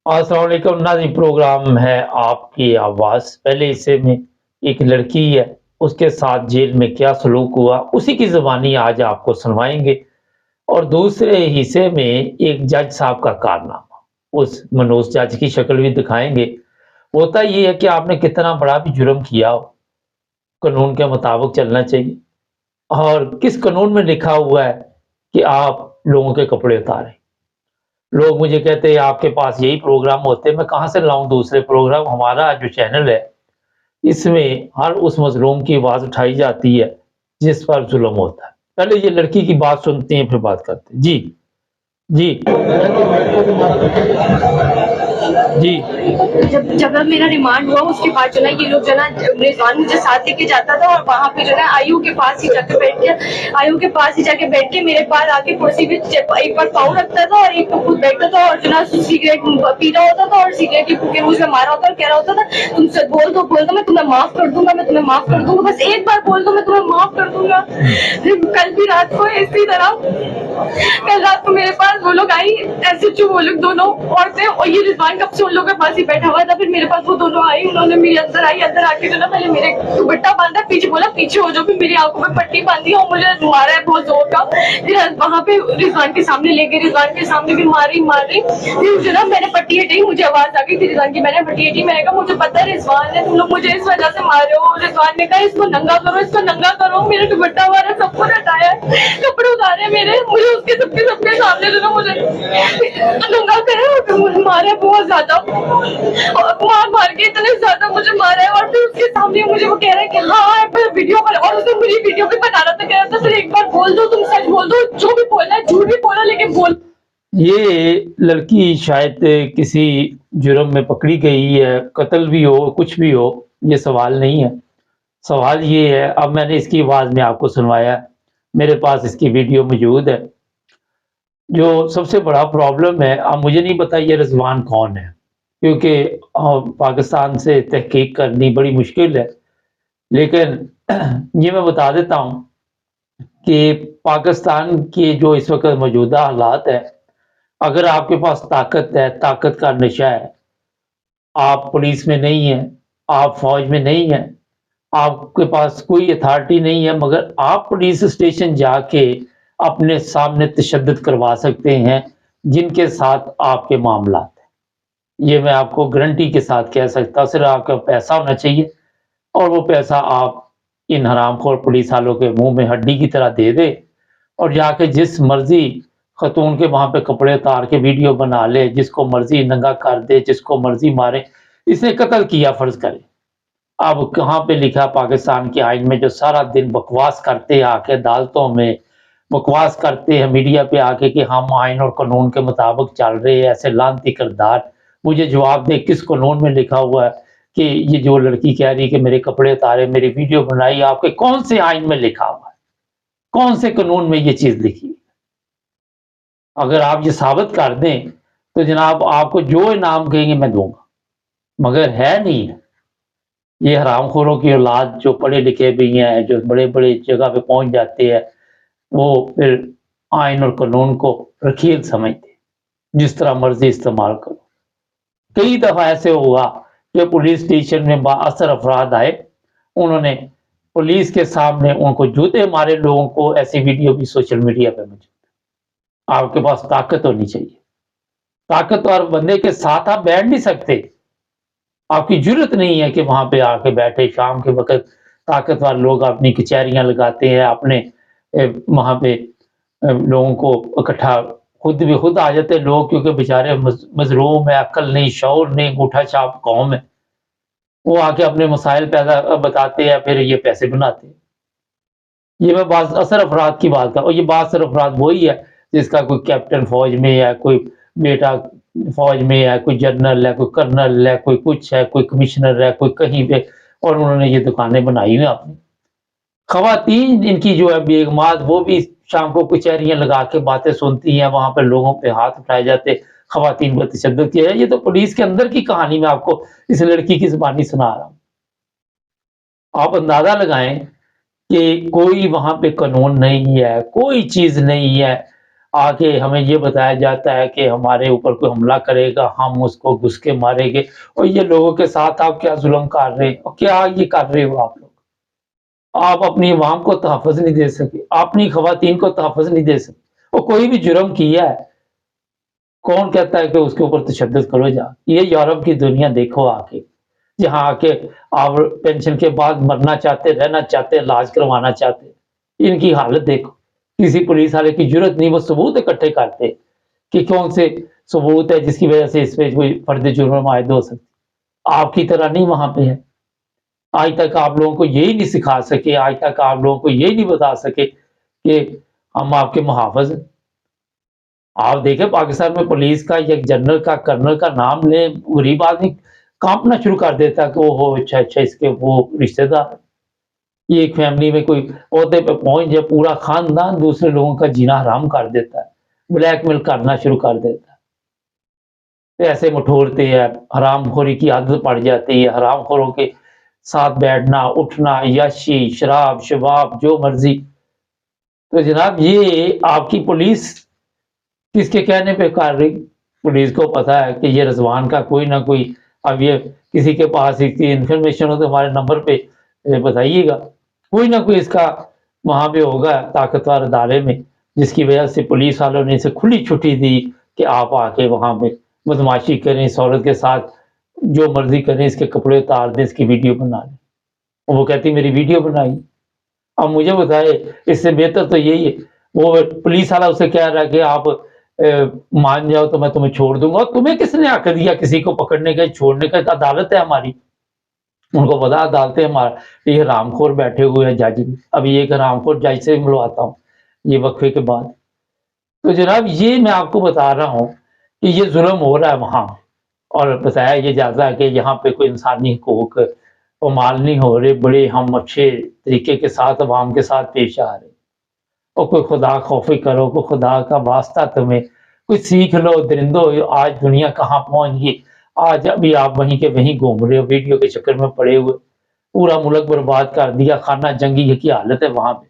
अस्सलाम वालेकुम नाज़रीन, प्रोग्राम है आपकी आवाज़। पहले हिस्से में एक लड़की है, उसके साथ जेल में क्या सलूक हुआ उसी की ज़ुबानी आज आपको सुनवाएंगे। और दूसरे हिस्से में एक जज साहब का कारनामा, उस मनोज जज की शक्ल भी दिखाएंगे। होता ये है कि आपने कितना बड़ा भी जुर्म किया हो, कानून के मुताबिक चलना चाहिए। और किस कानून में लिखा हुआ है कि आप लोगों के कपड़े उतारें? लोग मुझे कहते हैं आपके पास यही प्रोग्राम होते हैं, मैं कहाँ से लाऊं दूसरे प्रोग्राम? हमारा जो चैनल है इसमें हर उस मजलूम की आवाज उठाई जाती है जिस पर जुल्म होता है। पहले ये लड़की की बात सुनते हैं फिर बात करते हैं। जी जी जी जब जब मेरा रिमांड हुआ उसके बाद जो ना ये लोग जो ना रिजवान मुझे साथ लेके जाता था और वहाँ पे जो ना आयु के पास ही जाके बैठ के मेरे पास आके कुर्सी पे एक बार पाँव रखता था और एक खुद बैठता था और जो ना सिगरेट पी रहा होता था और सिगरेट की फूके मुझे मारा होता और कह रहा होता था तुम सच बोल दो मैं तुम्हें माफ कर दूंगा, बस एक बार बोल दो मैं तुम्हें माफ कर दूंगा। कल भी रात को इसी तरह कल रात को मेरे पास वो लोग आई, ऐसे जो वो लोग दोनों औरतें और ये रिजवान कब से उन लोगों के पास ही बैठा हुआ था। फिर मेरे पास वो दोनों आई, उन्होंने मेरे अंदर आके जो ना पहले मेरे दुपट्टा बांधा, पीछे बोला पीछे हो जाओ, फिर मेरी आंखों में पट्टी बांधी और मुझे मारा है बहुत जोर का। फिर वहां पे रिजवान के सामने ले गए, रिजवान के सामने भी मारी फिर जो ना मैंने पट्टी हटाई, मुझे आवाज आ गई थी रिजवान की, मैंने पट्टी हटाई, मैंने कहा मुझे पता है रिजवान है, तुम लोग मुझे इस वजह से मार रहे हो। रिजवान ने कहा इसको नंगा करो, मेरे दुपट्टा मारा, सब कुछ हटाया, कपड़े उतारे मेरे, मुझे उसके सबके सामने जो ना मुझे नंगा करे और मुझे मारा बहुत ज्यादा और मार के इतने ज्यादा मुझे मारा है। और फिर उसके सामने मुझे वो कह रहा है कि हाँ वीडियो पर, और उसने मुझे वीडियो भी बना रहा था, कह रहा था सिर्फ एक बार बोल दो, तुम सच बोल दो, जो भी बोलना है झूठ भी बोला लेकिन बोल। ये लड़की शायद किसी जुर्म में पकड़ी गई है, कत्ल भी हो कुछ भी हो, ये सवाल नहीं है। सवाल ये है, अब मैंने इसकी आवाज में आपको सुनवाया, मेरे पास इसकी वीडियो मौजूद है। जो सबसे बड़ा प्रॉब्लम है, अब मुझे नहीं पता ये रिजवान कौन है, क्योंकि पाकिस्तान से तहकीक करनी बड़ी मुश्किल है। लेकिन ये मैं बता देता हूँ कि पाकिस्तान के जो इस वक्त मौजूदा हालात है, अगर आपके पास ताकत है, ताकत का नशा है, आप पुलिस में नहीं हैं, आप फौज में नहीं हैं, आपके पास कोई अथॉरिटी नहीं है, मगर आप पुलिस स्टेशन जाके अपने सामने तशद्दुद करवा सकते हैं जिनके साथ आपके मामलात हैं। ये मैं आपको गारंटी के साथ कह सकता हूँ। सिर्फ आपका पैसा होना चाहिए और वो पैसा आप इन हरामखोर पुलिस वालों के मुंह में हड्डी की तरह दे दे और जाके जिस मर्जी खतून के वहां पे कपड़े उतार के वीडियो बना ले, जिसको मर्जी नंगा कर दे, जिसको मर्जी मारे। इसने कत्ल किया फर्ज करे, अब कहाँ पे लिखा पाकिस्तान के आइन में? जो सारा दिन बकवास करते हैं आके अदालतों में, बकवास करते हैं मीडिया पे आके कि हम आइन और कानून के मुताबिक चल रहे हैं, ऐसे लानती किरदार। मुझे जवाब दे किस कानून में लिखा हुआ है कि ये जो लड़की कह रही कि मेरे कपड़े उतारे, मेरी वीडियो बनाई, आपके कौन से आइन में लिखा हुआ है? कौन से कानून में ये चीज लिखी है? अगर आप ये साबित कर दें तो जनाब आपको जो इनाम कहेंगे मैं दूंगा, मगर है नहीं है। ये हरामखोरों की औलाद जो पढ़े लिखे भी हैं, जो बड़े बड़े जगह पे पहुंच जाते हैं, वो फिर आइन और कानून को रखील समझते, जिस तरह मर्जी इस्तेमाल करो। कई दफा ऐसे हुआ कि पुलिस स्टेशन में बाअसर अफराद आए, उन्होंने पुलिस के सामने उनको जूते मारे लोगों को। ऐसी वीडियो भी सोशल मीडिया पे मौजूद है। आपके पास ताकत होनी चाहिए, ताकतवर बंदे के साथ आप बैठ नहीं सकते। आपकी जरूरत नहीं है कि वहां पे आके बैठे, शाम के वक्त ताकतवर लोग अपनी कचहरियां लगाते हैं, अपने वहां पे लोगों को इकट्ठा खुद आ जाते हैं लोग, क्योंकि बेचारे मजलूम है, अक्ल नहीं, शौर नहीं, अंगूठा छाप कौम है। वो आके अपने मसाइल पैदा बताते हैं, फिर ये पैसे बनाते हैं। ये मैं बात असर अफराद की बात कर, और ये बासर अफराद वही है जिसका कोई कैप्टन फौज में है, कोई बेटा फौज में है, कोई जनरल है, कोई कर्नल है, कोई कुछ है, कोई कमिश्नर है, कोई कहीं पे, और उन्होंने ये दुकानें बनाई हुई अपनी। खवातीन इनकी जो है बेगमात, वो भी शाम को कचहरियां लगा के बातें सुनती हैं, वहां पर लोगों पे हाथ उठाए जाते, खवातीन पर तशद्दुद किया है। ये तो पुलिस के अंदर की कहानी मैं आपको इस लड़की की जुबानी सुना रहा हूँ। आप अंदाजा लगाएं कि कोई वहां पे कानून नहीं है, कोई चीज नहीं है। آके ہمیں یہ بتایا جاتا ہے کہ ہمارے اوپر کوئی حملہ کرے گا، ہم اس کو گھس کے ماریں گے، اور یہ لوگوں کے ساتھ آپ کیا ظلم کر رہے ہیں، اور کیا یہ کر رہے ہو آپ لوگ؟ آپ اپنی عوام کو تحفظ نہیں دے سکے، اپنی خواتین کو تحفظ نہیں دے سکے، اور کوئی بھی جرم کیا ہے کون کہتا ہے کہ اس کے اوپر تشدد کرو جا؟ یہ یورپ کی دنیا دیکھو آ کے، جہاں آ کے آپ پینشن کے بعد مرنا چاہتے، رہنا چاہتے، علاج کروانا چاہتے، ان کی حالت دیکھو۔ کسی پولیس والے کی ضرورت نہیں، وہ ثبوت اکٹھے کرتے کہ کون سے ثبوت ہے جس کی وجہ سے اس پہ کوئی فرد جرم عائد ہو سکتی۔ آپ کی طرح نہیں وہاں پہ ہے۔ آج تک آپ لوگوں کو یہی نہیں سکھا سکے، آج تک آپ لوگوں کو یہی نہیں بتا سکے کہ ہم آپ کے محافظ ہیں۔ آپ دیکھیں پاکستان میں پولیس کا یا جنرل کا کرنل کا نام لے، غریب آدمی کانپنا شروع کر دیتا کہ وہ اچھا اچھا اس کے وہ رشتے دار، یہ ایک فیملی میں کوئی عہدے پہ پہنچ جائے پورا خاندان دوسرے لوگوں کا جینا حرام کر دیتا ہے، بلیک میل کرنا شروع کر دیتا ہے، پیسے مٹھورتے ہیں، حرام خوری کی عادت پڑ جاتی ہے، حرام خوروں کے ساتھ بیٹھنا اٹھنا، یاشی شراب شباب جو مرضی۔ تو جناب یہ آپ کی پولیس کس کے کہنے پہ کر رہی؟ پولیس کو پتا ہے کہ یہ رضوان کا کوئی نہ کوئی، اب یہ کسی کے پاس انفارمیشن ہو تو ہمارے نمبر پہ بتائیے گا، کوئی نہ کوئی اس کا وہاں پہ ہوگا طاقتور ادارے میں، جس کی وجہ سے پولیس والوں نے اسے کھلی چھٹی دی کہ آپ آ کے وہاں پہ بدماشی کریں، اس عورت کے ساتھ جو مرضی کریں، اس کے کپڑے اتار دیں، اس کی ویڈیو بنا لیں۔ وہ کہتی میری ویڈیو بنائی۔ اب مجھے بتائے اس سے بہتر تو یہی ہے، وہ پولیس والا اسے کہہ رہا ہے کہ آپ مان جاؤ تو میں تمہیں چھوڑ دوں گا، اور تمہیں کس نے حق دیا کسی کو پکڑنے کا چھوڑنے کا؟ عدالت ہے ہماری، ان کو پتا عدالتیں ہمارا، یہ حرام خور بیٹھے ہوئے ہیں جج بھی، ابھی ایک حرام خور جج سے ملواتا ہوں یہ وقفے کے بعد۔ تو جناب یہ میں آپ کو بتا رہا ہوں کہ یہ ظلم ہو رہا ہے وہاں، اور بتایا یہ جاتا ہے کہ یہاں پہ کوئی انسانی حقوق پامال نہیں ہو رہے، بڑے ہم اچھے طریقے کے ساتھ عوام کے ساتھ پیش آ رہے، اور کوئی خدا خوفی کرو، کوئی خدا کا واسطہ تمہیں کوئی سیکھ لو درندو، آج دنیا کہاں پہنچ گئی، آج ابھی آپ وہیں کے وہیں گھوم رہے ہو، ویڈیو کے چکر میں پڑے ہوئے، پورا ملک برباد کر دیا، خانہ جنگی کی حالت ہے وہاں پہ،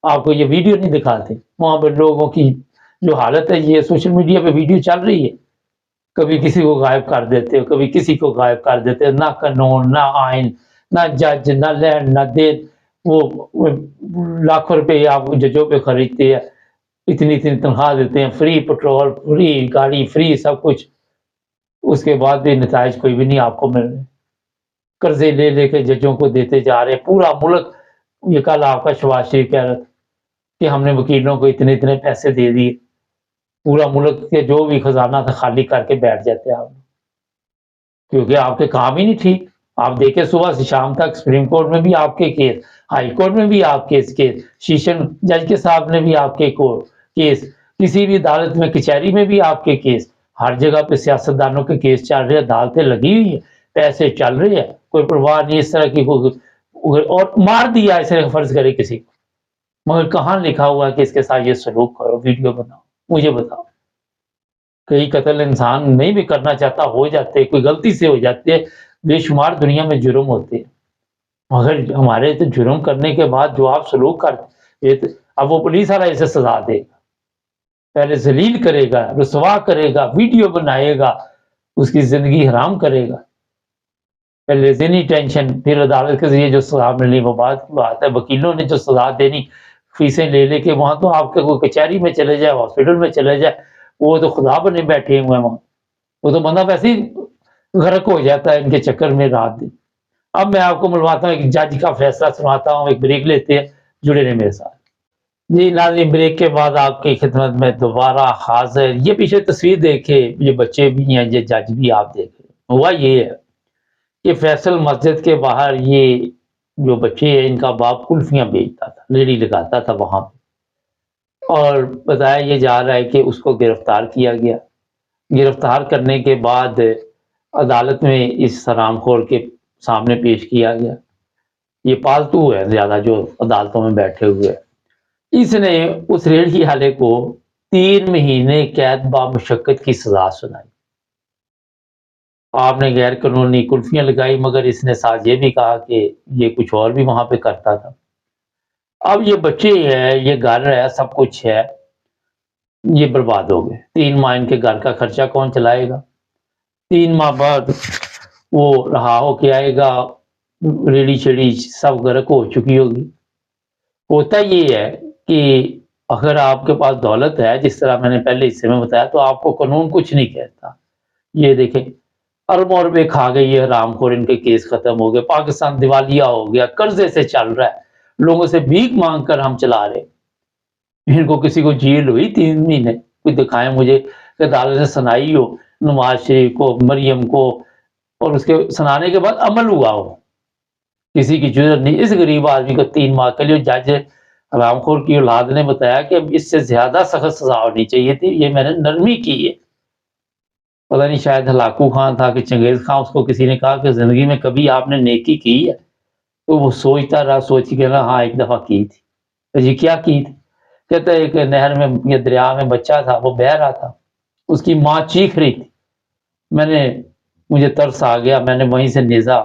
آپ کو یہ ویڈیو نہیں دکھاتے، وہاں پہ لوگوں کی جو حالت ہے، یہ سوشل میڈیا پہ ویڈیو چل رہی ہے، کبھی کسی کو غائب کر دیتے ہو، کبھی کسی کو غائب کر دیتے ہو، نہ قانون نہ آئین نہ جج نہ لینڈ نہ دین، وہ لاکھوں روپے آپ ججوں پہ خریدتے ہیں، اتنی اتنی تنخواہ دیتے ہیں، فری پیٹرول فری گاڑی فری سب کچھ، اس کے بعد بھی نتائج کوئی بھی نہیں آپ کو مل رہے، قرضے لے لے کے ججوں کو دیتے جا رہے ہیں، پورا ملک، یہ کل آپ کا شہباز شریف کہہ رہا تھا کہ ہم نے وکیلوں کو اتنے اتنے پیسے دے دیے، پورا ملک کے جو بھی خزانہ تھا خالی کر کے بیٹھ جاتے آپ، کیونکہ آپ کے کام ہی نہیں ٹھیک۔ آپ دیکھیں صبح سے شام تک سپریم کورٹ میں بھی آپ کے کیس، ہائی کورٹ میں بھی آپ کے کیس، سیشن جج کے صاحب نے بھی آپ کے کیس، کسی بھی عدالت میں کچہری میں بھی آپ کے کیس، ہر جگہ پہ سیاستدانوں کے کیس چل رہے ہیں، عدالتیں لگی ہوئی ہیں، پیسے چل رہے ہیں، کوئی پرواہ نہیں اس طرح کی، اور مار دیا اسے فرض کرے کسی کو، مگر کہاں لکھا ہوا ہے کہ اس کے ساتھ یہ سلوک کرو، ویڈیو بناؤ؟ مجھے بتاؤ۔ کئی قتل انسان نہیں بھی کرنا چاہتا ہو جاتے، کوئی غلطی سے ہو جاتے ہیں، بے شمار دنیا میں جرم ہوتے ہیں، مگر ہمارے تو جرم کرنے کے بعد جو آپ سلوک کرتے، اب وہ پولیس والا اسے سزا دے گا، پہلے ذلیل کرے گا، رسوا کرے گا، ویڈیو بنائے گا، اس کی زندگی حرام کرے گا، پہلے ذہنی ٹینشن، پھر عدالت کے ذریعے جو سزا ملنی وہ بات کی بات ہے، وکیلوں نے جو سزا دینی فیسیں لے لے کے، وہاں تو آپ کے کوئی کچہری میں چلے جائے، ہاسپٹل میں چلے جائے، وہ تو خدا بنے بیٹھے ہوئے ہیں وہاں، وہ تو بندہ ویسے ہی غرق ہو جاتا ہے ان کے چکر میں رات دن۔ اب میں آپ کو ملواتا ہوں ایک جج کا فیصلہ سناتا ہوں، ایک بریک لیتے ہیں، جڑے رہے میرے ساتھ۔ جی ناظرین، بریک کے بعد آپ کی خدمت میں دوبارہ حاضر۔ یہ پیچھے تصویر دیکھے، یہ بچے بھی ہیں، یہ جج بھی آپ دیکھ رہے ہیں۔ ہوا یہ ہے کہ فیصل مسجد کے باہر یہ جو بچے ہیں، ان کا باپ کلفیاں بیچتا تھا، ریڑھی لگاتا تھا وہاں پہ، اور بتایا یہ جا رہا ہے کہ اس کو گرفتار کیا گیا۔ گرفتار کرنے کے بعد عدالت میں اس حرام خور کے سامنے پیش کیا گیا۔ یہ پالتو ہے زیادہ جو عدالتوں میں بیٹھے ہوئے، اس نے اس ریڑھی والے کو 3 مہینے قید بامشقت کی سزا سنائی۔ آپ نے غیر قانونی کلفیاں لگائی، مگر اس نے ساتھ یہ بھی کہا کہ یہ کچھ اور بھی وہاں پہ کرتا تھا۔ اب یہ بچے ہیں، یہ گھر ہے، سب کچھ ہے، ये बर्बाद हो गए। 3 माह इनके घर का खर्चा कौन चलाएगा? 3 माह बाद वो रहा हो के आएगा, रेडी-शेडी सब गर्क हो चुकी होगी। होता ये है कि अगर आपके पास दौलत है, जिस तरह मैंने पहले हिस्से में बताया, तो आपको कानून कुछ नहीं कहता। ये देखें, अरबों रुपए खा गई ये हरामखोर, इनके केस खत्म हो गए, पाकिस्तान दिवालिया हो गया, कर्जे से चल रहा है, लोगों से भीख मांग कर हम चला रहे। इनको किसी को जेल हुई 3 महीने, कोई दिखाए मुझे कि अदालत ने सुनाई हो नवाज शरीफ को, मरियम को, और उसके सुनाने के बाद अमल हुआ हो। किसी की जरूरत नहीं। इस गरीब आदमी को 3 माह के लिए जज हरामखोर की औलाद ने बताया कि इससे ज्यादा सख्त सजा होनी चाहिए थी, ये मैंने नरमी की है। पता नहीं शायद हलाकू खान था कि चंगेज खान, उसको किसी ने कहा कि जिंदगी में कभी आपने नेकी की है? तो वो सोचता रहा, सोच के ना, हाँ एक दफा की थी। तो जी क्या की थी? कहता है एक नहर में या दरिया में बच्चा था, वो बह रहा था, उसकी माँ चीख रही थी, मुझे तरस आ गया, मैंने वहीं से नेजा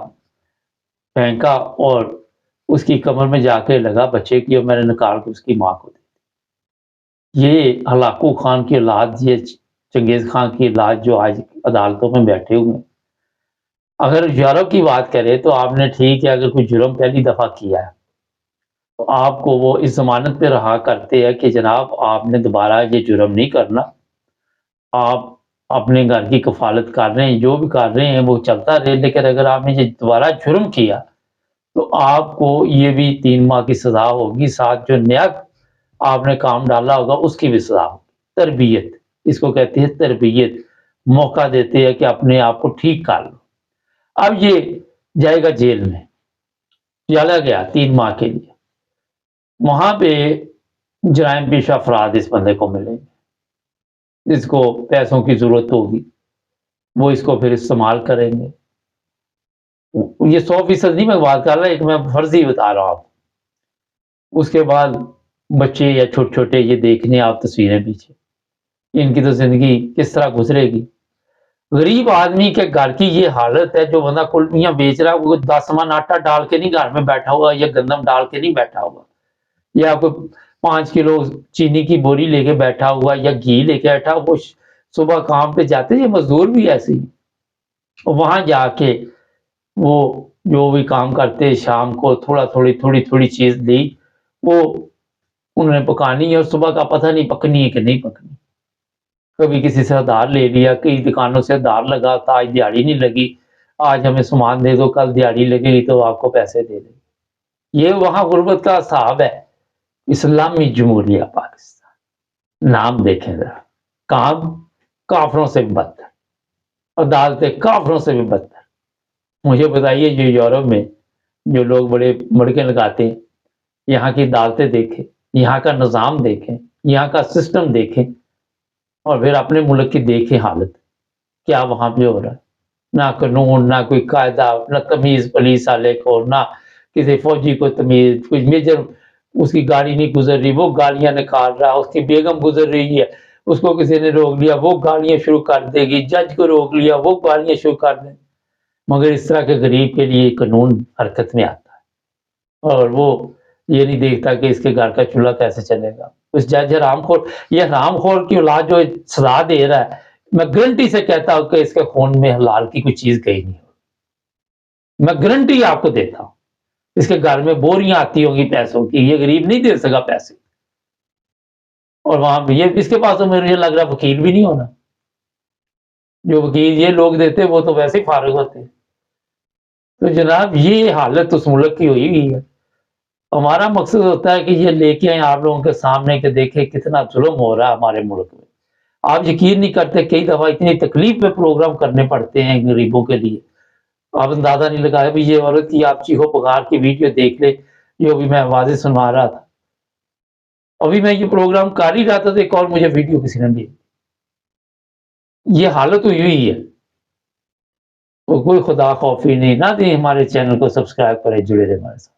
फेंका और उसकी कमर में जाके लगा बच्चे की, और मैंने निकाल के उसकी माँ को दी। ये हलाकू खान की औलाद, ये चंगेज खान की औलाद जो आज अदालतों में बैठे हुए हैं। अगर यूरोप की बात करें तो आपने ठीक है, अगर कोई जुर्म पहली दफा किया है तो आपको वो इस जमानत पे रहा करते हैं कि जनाब आपने दोबारा ये जुर्म नहीं करना, आप अपने घर की कफालत कर रहे हैं, जो भी कर रहे हैं वो चलता रहे, लेकिन अगर आपने ये दोबारा जुर्म किया तो आपको ये भी 3 माह की सजा होगी, साथ जो नया आपने काम डाला होगा उसकी भी सजा होगी। तरबियत, इसको कहते हैं तरबियत, मौका देते हैं कि अपने आप को ठीक कर लो। अब ये जाएगा जेल में, चला गया 3 माह के लिए, वहां पे जराइम पेश अफराद इस बंदे को मिलेंगे, जिसको पैसों की जरूरत होगी, वो इसको फिर इस्तेमाल करेंगे। ये 100% नहीं मैं बात कर रहा, एक मैं फर्जी बता रहा हूं आपको। उसके बाद बच्चे या छोटे छोटे ये देखने आप तस्वीरें पीछे, इनकी तो जिंदगी किस तरह गुजरेगी। गरीब आदमी के घर की ये हालत है, जो बंदा कुल्फियां बेच रहा है वो 10 मन आटा डाल के नहीं घर में बैठा हुआ, या गंदम डाल के नहीं बैठा हुआ, या कोई 5 किलो चीनी की बोरी लेके बैठा हुआ, या घी लेके बैठा, वो सुबह काम पे जाते, ये मजदूर भी ऐसे ही, वहां जाके वो जो भी काम करते, शाम को थोड़ी चीज ली, वो उन्होंने पकानी है, और सुबह का पता नहीं पकनी है कि नहीं पकनी। कभी किसी से उधार ले लिया, कई दुकानों से उधार लगा था, आज दिहाड़ी नहीं लगी, आज हमें सामान दे दो, कल दिहाड़ी लगेगी तो आपको पैसे दे देंगे। ये वहां गुर्बत का हिसाब है। इस्लामी जमहूरिया पाकिस्तान, नाम देखें जरा, काम काफरों से भी बदतर, अदालतें काफरों से भी बदतर। मुझे बताइए, जो यूरोप में जो लोग बड़े मड़के लगाते हैं, यहाँ की अदालतें देखें, यहाँ का निज़ाम देखें, यहाँ का सिस्टम देखें, और फिर अपने मुल्क की देखें हालत, क्या वहां पे हो रहा है। ना कानून, ना कोई कायदा, ना तमीज पुलिस वाले को, ना किसी फौजी को तमीज, कोई मेजर उसकी गाड़ी नहीं गुजर रही, वो गालियां निकाल रहा है, उसकी बेगम गुजर रही है, उसको किसी ने रोक लिया, वो गालियां शुरू कर देगी, जज को रोक लिया, वो गालियां शुरू कर देगी। मगर इस तरह के गरीब के लिए कानून हरकत में आता है, और वो ये नहीं देखता कि इसके घर का चूल्हा कैसे चलेगा। उस जज हरामखोर, ये हरामखोर की औलाद जो सजा दे रहा है, मैं गारंटी से कहता हूं कि इसके खून में हलाल की कोई चीज गई नहीं, मैं गारंटी आपको देता हूं। इसके घर में बोरियां आती होंगी पैसों की, ये गरीब नहीं दे सका पैसे, और वहां पे ये इसके पास तो मुझे लग रहा वकील भी नहीं होना। जो वकील ये लोग देते वो तो वैसे ही फारिग होते। तो जनाब ये हालत उस मुल्क की हुई है। हमारा मकसद होता है कि ये लेके आए आप लोगों के सामने कि देखें कितना जुल्म हो रहा है हमारे मुल्क में। आप यकीन नहीं करते, कई दफा इतनी तकलीफ में प्रोग्राम करने पड़ते हैं गरीबों के लिए, आप अंदाजा नहीं लगाया। भी ये औरत की आप चीखो पुकार की वीडियो देख ले, जो भी मैं आवाजें सुनवा रहा था, अभी मैं ये प्रोग्राम कर ही रहा था तो एक और मुझे वीडियो किसी ने दी। ये हालत हुई है, तो कोई खुदा खौफी नहीं। ना दी हमारे चैनल को सब्सक्राइब करें, जुड़े रहे हमारे साथ।